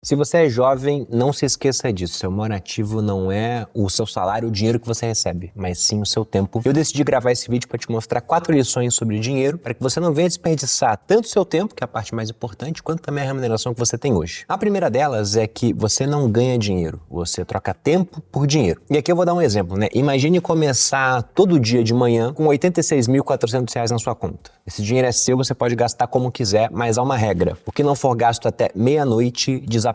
Se você é jovem, não se esqueça disso. Seu maior ativo não é o seu salário, o dinheiro que você recebe, mas sim o seu tempo. Eu decidi gravar esse vídeo para te mostrar 4 lições sobre dinheiro, para que você não venha desperdiçar tanto o seu tempo, que é a parte mais importante, quanto também a remuneração que você tem hoje. A primeira delas é que você não ganha dinheiro, você troca tempo por dinheiro. E aqui eu vou dar um exemplo, né? Imagine começar todo dia de manhã com R$ 86.400 na sua conta. Esse dinheiro é seu, você pode gastar como quiser, mas há uma regra. O que não for gasto até meia-noite desaparece.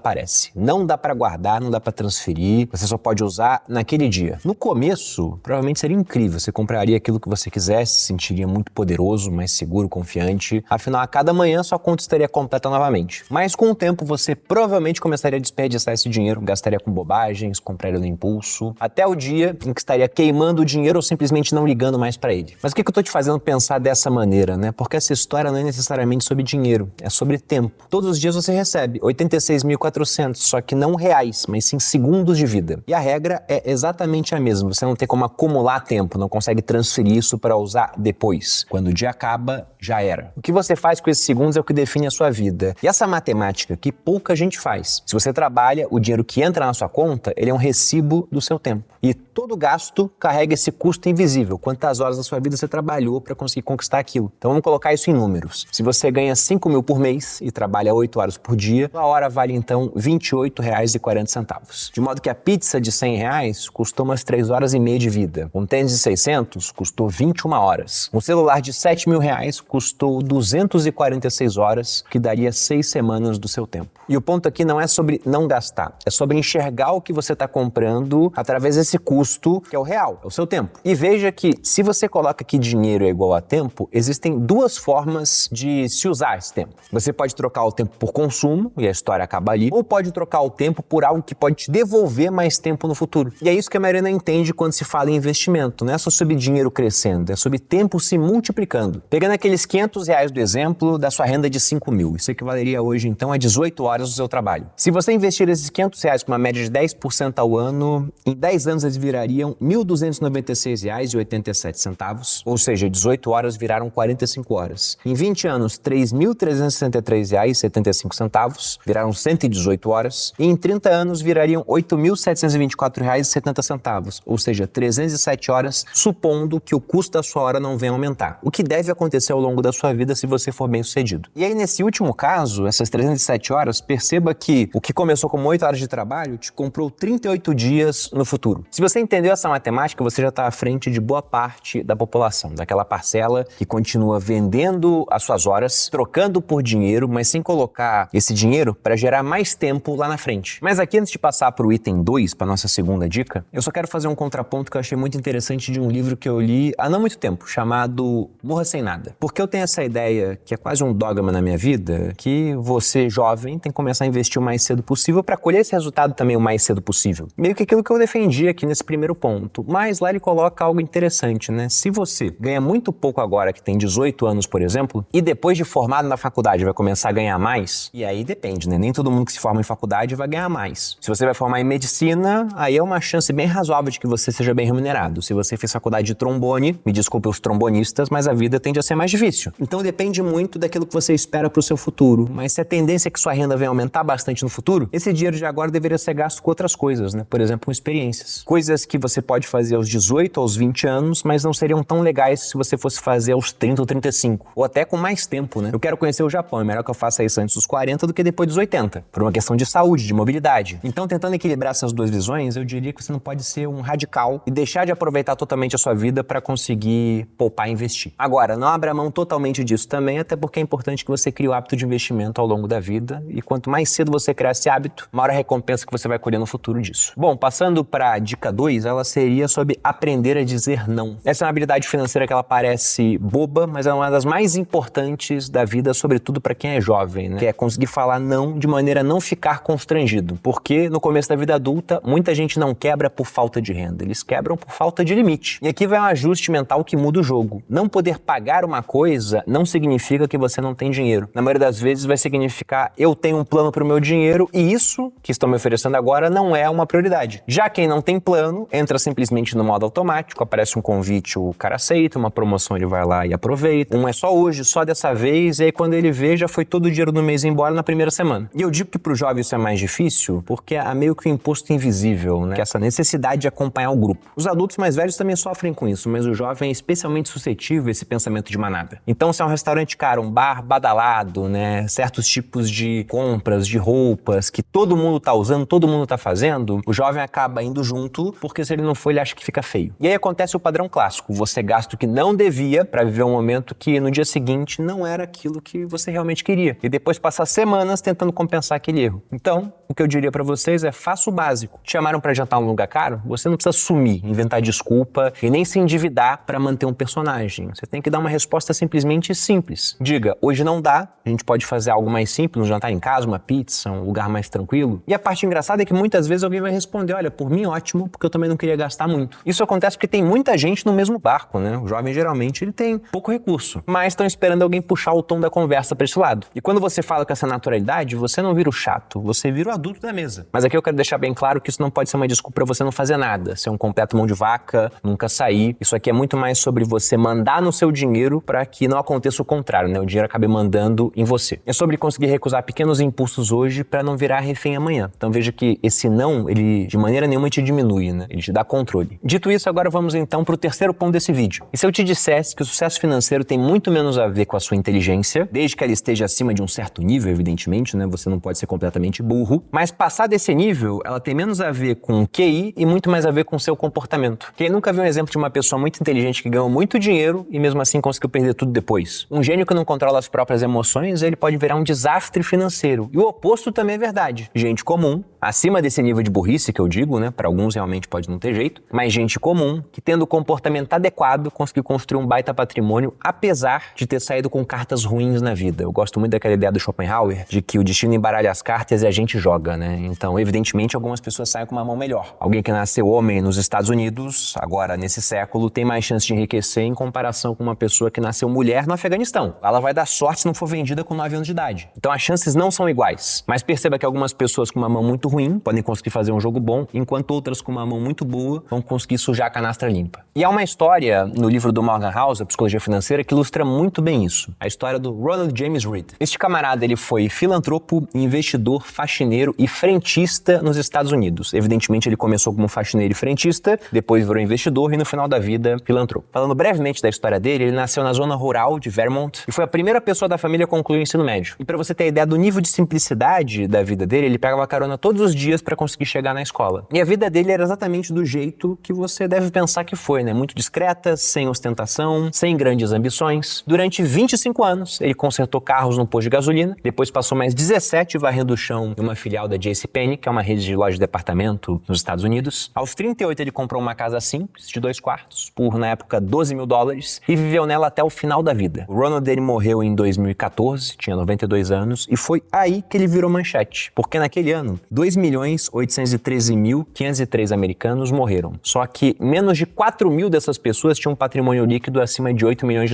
Não dá para guardar, não dá para transferir, você só pode usar naquele dia. No começo, provavelmente seria incrível, você compraria aquilo que você quisesse, se sentiria muito poderoso, mais seguro, confiante. Afinal, a cada manhã sua conta estaria completa novamente. Mas com o tempo, você provavelmente começaria a desperdiçar esse dinheiro, gastaria com bobagens, compraria no impulso, até o dia em que estaria queimando o dinheiro ou simplesmente não ligando mais para ele. Mas o que eu tô te fazendo pensar dessa maneira, né? Porque essa história não é necessariamente sobre dinheiro, é sobre tempo. Todos os dias você recebe 86.400, só que não reais, mas sim segundos de vida. E a regra é exatamente a mesma, você não tem como acumular tempo, não consegue transferir isso para usar depois. Quando o dia acaba, já era. O que você faz com esses segundos é o que define a sua vida. E essa matemática que pouca gente faz. Se você trabalha, o dinheiro que entra na sua conta, ele é um recibo do seu tempo. E todo gasto carrega esse custo invisível. Quantas horas da sua vida você trabalhou para conseguir conquistar aquilo? Então vamos colocar isso em números. Se você ganha 5 mil por mês e trabalha 8 horas por dia, a hora vale então R$ 28,40. De modo que a pizza de R$ 100 custou umas 3 horas e meia de vida. Um tênis de 600 custou 21 horas. Um celular de R$ 7.000 custou 246 horas, que daria 6 semanas do seu tempo. E o ponto aqui não é sobre não gastar, é sobre enxergar o que você está comprando através desse custo, que é o real, é o seu tempo. E veja que se você coloca que dinheiro é igual a tempo, existem duas formas de se usar esse tempo. Você pode trocar o tempo por consumo, e a história acaba ali, ou pode trocar o tempo por algo que pode te devolver mais tempo no futuro. E é isso que a maioria não entende quando se fala em investimento. Não é só sobre dinheiro crescendo, é sobre tempo se multiplicando. Pegando aqueles R$ 500 do exemplo da sua renda de 5 mil, isso equivaleria hoje então a 18 horas do seu trabalho. Se você investir esses R$ 500 com uma média de 10% ao ano, em 10 anos eles virariam R$ 1.296,87, ou seja, 18 horas viraram 45 horas. Em 20 anos, R$ 3.363,75, viraram 118 horas. E em 30 anos, virariam R$ 8.724,70, ou seja, 307 horas, supondo que o custo da sua hora não venha aumentar. O que deve acontecer ao longo da sua vida se você for bem sucedido. E aí, nesse último caso, essas 307 horas, perceba que o que começou como 8 horas de trabalho te comprou 38 dias no futuro. Se você entendeu essa matemática, você já está à frente de boa parte da população, daquela parcela que continua vendendo as suas horas, trocando por dinheiro, mas sem colocar esse dinheiro para gerar mais tempo lá na frente. Mas aqui, antes de passar para o item 2, para nossa segunda dica, eu só quero fazer um contraponto que eu achei muito interessante de um livro que eu li há não muito tempo, chamado Morra Sem Nada. Porque eu tenho essa ideia, que é quase um dogma na minha vida, que você, jovem, tem que começar a investir o mais cedo possível para colher esse resultado também o mais cedo possível. Meio que aquilo que eu defendi aqui nesse primeiro ponto. Mas lá ele coloca algo interessante, né? Se você ganha muito pouco agora, que tem 18 anos, por exemplo, e depois de formado na faculdade vai começar a ganhar mais, e aí depende, né? Nem todo mundo que se forma em faculdade vai ganhar mais. Se você vai formar em medicina, aí é uma chance bem razoável de que você seja bem remunerado. Se você fez faculdade de trombone, me desculpe os trombonistas, mas a vida tende a ser mais difícil. Então depende muito daquilo que você espera para o seu futuro. Mas se a tendência é que sua renda venha aumentar bastante no futuro, esse dinheiro de agora deveria ser gasto com outras coisas, né? Por exemplo, com experiências. Coisas que você pode fazer aos 18, aos 20 anos, mas não seriam tão legais se você fosse fazer aos 30 ou 35. Ou até com mais tempo, né? Eu quero conhecer o Japão, é melhor que eu faça isso antes dos 40 do que depois dos 80. Por uma questão de saúde, de mobilidade. Então, tentando equilibrar essas duas visões, eu diria que você não pode ser um radical e deixar de aproveitar totalmente a sua vida para conseguir poupar e investir. Agora, não abra mão totalmente disso também, até porque é importante que você crie o hábito de investimento ao longo da vida, e quanto mais cedo você criar esse hábito, maior a recompensa que você vai colher no futuro disso. Bom, passando para a dica 2, ela seria sobre aprender a dizer não. Essa é uma habilidade financeira que ela parece boba, mas é uma das mais importantes da vida, sobretudo para quem é jovem, né? Que é conseguir falar não de maneira a não ficar constrangido. Porque no começo da vida adulta, muita gente não quebra por falta de renda, eles quebram por falta de limite. E aqui vai um ajuste mental que muda o jogo. Não poder pagar uma coisa não significa que você não tem dinheiro. Na maioria das vezes vai significar eu tenho um plano para o meu dinheiro e isso que estão me oferecendo agora não é uma prioridade. Já quem não tem plano ano, entra simplesmente no modo automático, aparece um convite, o cara aceita, uma promoção ele vai lá e aproveita. Um é só hoje, só dessa vez, e aí quando ele vê, já foi todo o dinheiro do mês embora na primeira semana. E eu digo que pro jovem isso é mais difícil, porque há meio que um imposto invisível, né? Que é essa necessidade de acompanhar o grupo. Os adultos mais velhos também sofrem com isso, mas o jovem é especialmente suscetível a esse pensamento de manada. Então, se é um restaurante caro, um bar badalado, né? Certos tipos de compras, de roupas, que todo mundo tá usando, todo mundo tá fazendo, o jovem acaba indo junto, porque se ele não for, ele acha que fica feio. E aí acontece o padrão clássico. Você gasta o que não devia pra viver um momento que no dia seguinte não era aquilo que você realmente queria. E depois passar semanas tentando compensar aquele erro. Então, o que eu diria pra vocês é faça o básico. Te chamaram pra jantar num lugar caro? Você não precisa sumir, inventar desculpa e nem se endividar pra manter um personagem. Você tem que dar uma resposta simplesmente simples. Diga, hoje não dá, a gente pode fazer algo mais simples, um jantar em casa, uma pizza, um lugar mais tranquilo. E a parte engraçada é que muitas vezes alguém vai responder, olha, por mim ótimo, porque eu também não queria gastar muito. Isso acontece porque tem muita gente no mesmo barco, né? O jovem geralmente ele tem pouco recurso, mas estão esperando alguém puxar o tom da conversa pra esse lado. E quando você fala com essa naturalidade, você não vira o chato, você vira o adulto da mesa. Mas aqui eu quero deixar bem claro que isso não pode ser uma desculpa pra você não fazer nada, ser um completo mão de vaca, nunca sair. Isso aqui é muito mais sobre você mandar no seu dinheiro pra que não aconteça o contrário, né? O dinheiro acabe mandando em você. É sobre conseguir recusar pequenos impulsos hoje pra não virar refém amanhã. Então veja que esse não, ele de maneira nenhuma te diminui, né? Ele te dá controle. Dito isso, agora vamos então pro terceiro ponto desse vídeo. E se eu te dissesse que o sucesso financeiro tem muito menos a ver com a sua inteligência, desde que ela esteja acima de um certo nível, evidentemente, né? Você não pode ser completamente burro, mas passar desse nível, ela tem menos a ver com QI e muito mais a ver com o seu comportamento. Quem nunca viu um exemplo de uma pessoa muito inteligente que ganhou muito dinheiro e mesmo assim conseguiu perder tudo depois? Um gênio que não controla as próprias emoções, ele pode virar um desastre financeiro. E o oposto também é verdade. Gente comum, acima desse nível de burrice que eu digo, né? Para alguns realmente pode não ter jeito, mas gente comum que tendo o comportamento adequado conseguiu construir um baita patrimônio, apesar de ter saído com cartas ruins na vida. Eu gosto muito daquela ideia do Schopenhauer, de que o destino embaralha as cartas e a gente joga, né? Então, evidentemente, algumas pessoas saem com uma mão melhor. Alguém que nasceu homem nos Estados Unidos, agora nesse século, tem mais chance de enriquecer em comparação com uma pessoa que nasceu mulher no Afeganistão. Ela vai dar sorte se não for vendida com 9 anos de idade. Então, as chances não são iguais. Mas perceba que algumas pessoas com uma mão muito ruim podem conseguir fazer um jogo bom, enquanto outras com uma mão muito boa vão conseguir sujar a canastra limpa. E há uma história no livro do Morgan House, a Psicologia Financeira, que ilustra muito bem isso. A história do Ronald James Reed. Este camarada, ele foi filantropo, investidor, faxineiro e frentista nos Estados Unidos. Evidentemente, ele começou como faxineiro e frentista, depois virou investidor e no final da vida, filantropo. Falando brevemente da história dele, ele nasceu na zona rural de Vermont e foi a primeira pessoa da família a concluir o ensino médio. E pra você ter a ideia do nível de simplicidade da vida dele, ele pegava carona todos os dias pra conseguir chegar na escola. E a vida dele era exatamente do jeito que você deve pensar que foi, né? Muito discreta, sem ostentação, sem grandes ambições. Durante 25 anos, ele consertou carros no posto de gasolina, depois passou mais 17 varrendo o chão em uma filial da JCPenney, que é uma rede de lojas de departamento nos Estados Unidos. Aos 38, ele comprou uma casa simples, de 2 quartos, por, na época, $12 mil, e viveu nela até o final da vida. O Ronald, ele morreu em 2014, tinha 92 anos, e foi aí que ele virou manchete, porque naquele ano, 2.813.503 americanos morreram. Só que menos de 4 mil dessas pessoas tinham um patrimônio líquido acima de $8 milhões.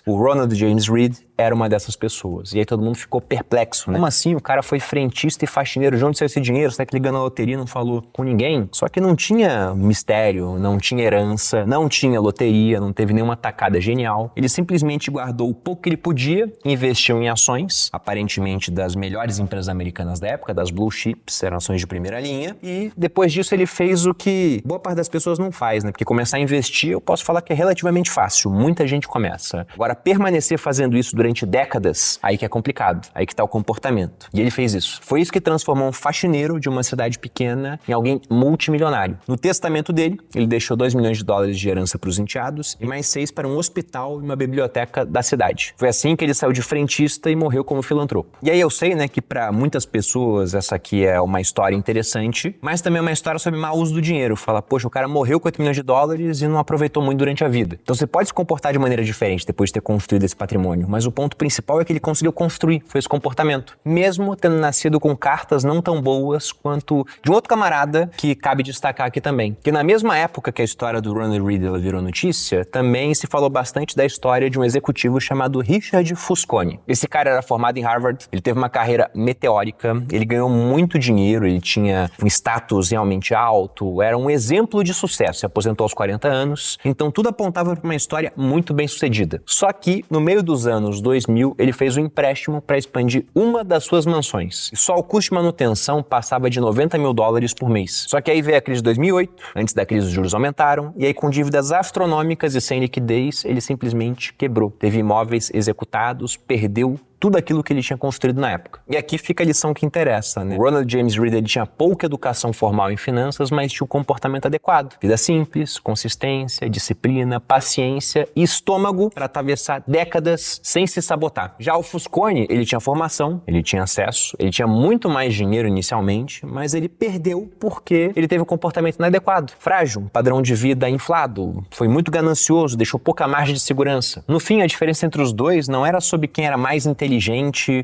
O Ronald James Reed era uma dessas pessoas. E aí todo mundo ficou perplexo, né? Como assim? O cara foi frentista e faxineiro. De onde saiu esse dinheiro? Será que ele ganhou na loteria e não falou com ninguém? Só que não tinha mistério, não tinha herança, não tinha loteria, não teve nenhuma tacada genial. Ele simplesmente guardou o pouco que ele podia, investiu em ações, aparentemente das melhores empresas americanas da época, das blue chips, eram ações de primeira linha. E depois disso ele fez o que boa parte das pessoas não faz, né? Porque começar a investir, eu posso falar que é relativamente fácil. Muita gente começa. Agora, permanecer fazendo isso durante décadas, aí que é complicado, aí que tá o comportamento. E ele fez isso. Foi isso que transformou um faxineiro de uma cidade pequena em alguém multimilionário. No testamento dele, ele deixou $2 milhões de herança para os enteados e mais 6 para um hospital e uma biblioteca da cidade. Foi assim que ele saiu de frentista e morreu como filantropo. E aí eu sei, né, que para muitas pessoas essa aqui é uma história interessante, mas também é uma história sobre mau uso do dinheiro. Fala, poxa, o cara morreu com $8 milhões e não aproveitou muito durante a vida. Então você pode se comportar de maneira diferente depois de ter construído esse patrimônio, mas o ponto principal é que ele conseguiu construir, foi esse comportamento. Mesmo tendo nascido com cartas não tão boas quanto de um outro camarada que cabe destacar aqui também. Que na mesma época que a história do Ronald Reagan virou notícia, também se falou bastante da história de um executivo chamado Richard Fusconi. Esse cara era formado em Harvard, ele teve uma carreira meteórica, ele ganhou muito dinheiro, ele tinha um status realmente alto, era um exemplo de sucesso, se aposentou aos 40 anos, então tudo apontava para uma história muito bem sucedida. Só que, no meio dos anos 2000, ele fez um empréstimo para expandir uma das suas mansões. E só o custo de manutenção passava de $90 mil por mês. Só que aí veio a crise de 2008, antes da crise os juros aumentaram, e aí com dívidas astronômicas e sem liquidez, ele simplesmente quebrou. Teve imóveis executados, perdeu tudo aquilo que ele tinha construído na época. E aqui fica a lição que interessa, né? O Ronald James Reagan, ele tinha pouca educação formal em finanças, mas tinha um comportamento adequado. Vida simples, consistência, disciplina, paciência e estômago para atravessar décadas sem se sabotar. Já o Fusconi, ele tinha formação, ele tinha acesso, ele tinha muito mais dinheiro inicialmente, mas ele perdeu porque ele teve um comportamento inadequado. Frágil, um padrão de vida inflado, foi muito ganancioso, deixou pouca margem de segurança. No fim, a diferença entre os dois não era sobre quem era mais inteligente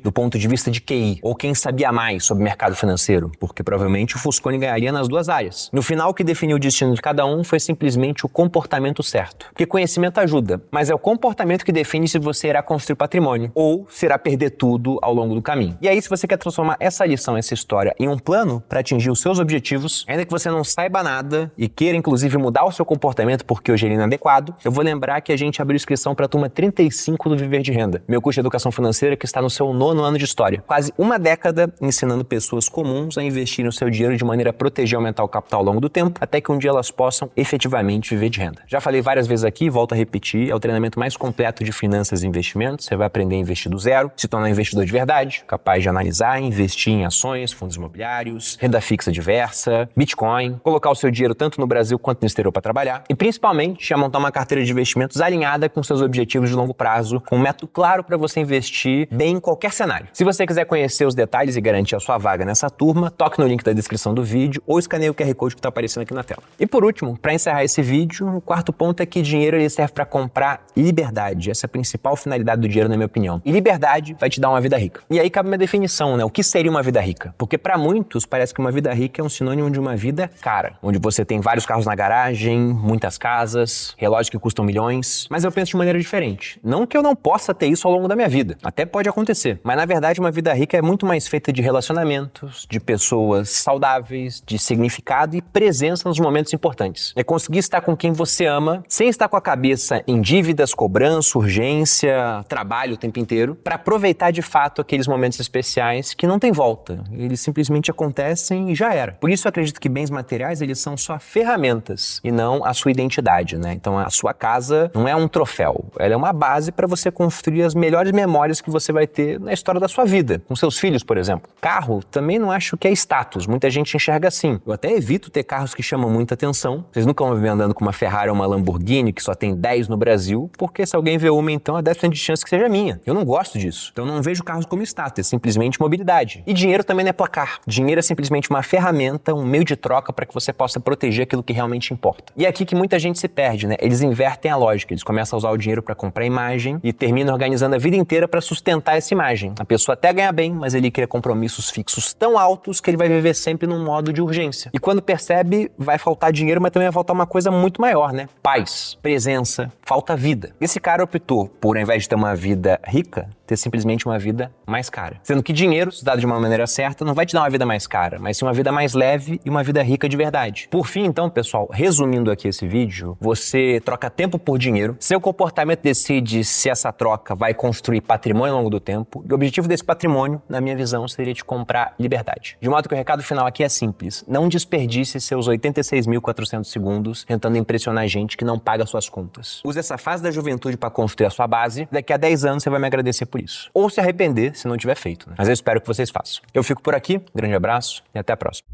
do ponto de vista de QI, ou quem sabia mais sobre o mercado financeiro, porque provavelmente o Fusconi ganharia nas duas áreas. No final, o que definiu o destino de cada um foi simplesmente o comportamento certo. Porque conhecimento ajuda, mas é o comportamento que define se você irá construir patrimônio, ou se irá perder tudo ao longo do caminho. E aí, se você quer transformar essa lição, essa história, em um plano para atingir os seus objetivos, ainda que você não saiba nada e queira, inclusive, mudar o seu comportamento porque hoje ele é inadequado, eu vou lembrar que a gente abriu inscrição para a turma 35 do Viver de Renda, meu curso de educação financeira que está no seu 9º ano de história. Quase uma década ensinando pessoas comuns a investirem o seu dinheiro de maneira a proteger e aumentar o capital ao longo do tempo, até que um dia elas possam efetivamente viver de renda. Já falei várias vezes aqui, volto a repetir, é o treinamento mais completo de finanças e investimentos. Você vai aprender a investir do zero, se tornar um investidor de verdade, capaz de analisar, investir em ações, fundos imobiliários, renda fixa diversa, Bitcoin, colocar o seu dinheiro tanto no Brasil quanto no exterior para trabalhar e principalmente a montar uma carteira de investimentos alinhada com seus objetivos de longo prazo, com um método claro para você investir bem em qualquer cenário. Se você quiser conhecer os detalhes e garantir a sua vaga nessa turma, toque no link da descrição do vídeo ou escaneie o QR Code que está aparecendo aqui na tela. E por último, para encerrar esse vídeo, o quarto ponto é que dinheiro ele serve para comprar liberdade. Essa é a principal finalidade do dinheiro, na minha opinião. E liberdade vai te dar uma vida rica. E aí cabe uma definição, né? O que seria uma vida rica? Porque para muitos parece que uma vida rica é um sinônimo de uma vida cara, onde você tem vários carros na garagem, muitas casas, relógios que custam milhões. Mas eu penso de maneira diferente. Não que eu não possa ter isso ao longo da minha vida. Até pode acontecer. Mas na verdade uma vida rica é muito mais feita de relacionamentos, de pessoas saudáveis, de significado e presença nos momentos importantes. É conseguir estar com quem você ama, sem estar com a cabeça em dívidas, cobrança, urgência, trabalho o tempo inteiro, para aproveitar de fato aqueles momentos especiais que não tem volta. Eles simplesmente acontecem e já era. Por isso eu acredito que bens materiais eles são só ferramentas e não a sua identidade, né? Então a sua casa não é um troféu, ela é uma base para você construir as melhores memórias que você vai ter na história da sua vida, com seus filhos, por exemplo. Carro, também não acho que é status, muita gente enxerga assim. Eu até evito ter carros que chamam muita atenção. Vocês nunca vão me ver andando com uma Ferrari ou uma Lamborghini, que só tem 10 no Brasil, porque se alguém vê uma, então é 10% de chance que seja minha. Eu não gosto disso. Então eu não vejo carros como status, é simplesmente mobilidade. E dinheiro também não é placar. Dinheiro é simplesmente uma ferramenta, um meio de troca para que você possa proteger aquilo que realmente importa. E é aqui que muita gente se perde, né? Eles invertem a lógica, eles começam a usar o dinheiro para comprar imagem e terminam organizando a vida inteira para sustentar essa imagem. A pessoa até ganha bem, mas ele cria compromissos fixos tão altos que ele vai viver sempre num modo de urgência. E quando percebe, vai faltar dinheiro, mas também vai faltar uma coisa muito maior, né? Paz, presença, falta vida. Esse cara optou por, ao invés de ter uma vida rica, ter simplesmente uma vida mais cara. Sendo que dinheiro, se dado de uma maneira certa, não vai te dar uma vida mais cara, mas sim uma vida mais leve e uma vida rica de verdade. Por fim, então, pessoal, resumindo aqui esse vídeo, você troca tempo por dinheiro, seu comportamento decide se essa troca vai construir patrimônio ao longo do tempo, e o objetivo desse patrimônio, na minha visão, seria te comprar liberdade. De modo que o recado final aqui é simples, não desperdice seus 86.400 segundos tentando impressionar gente que não paga suas contas. Use essa fase da juventude para construir a sua base, daqui a 10 anos você vai me agradecer por isso. Ou se arrepender se não tiver feito, né? Mas eu espero que vocês façam. Eu fico por aqui, grande abraço e até a próxima.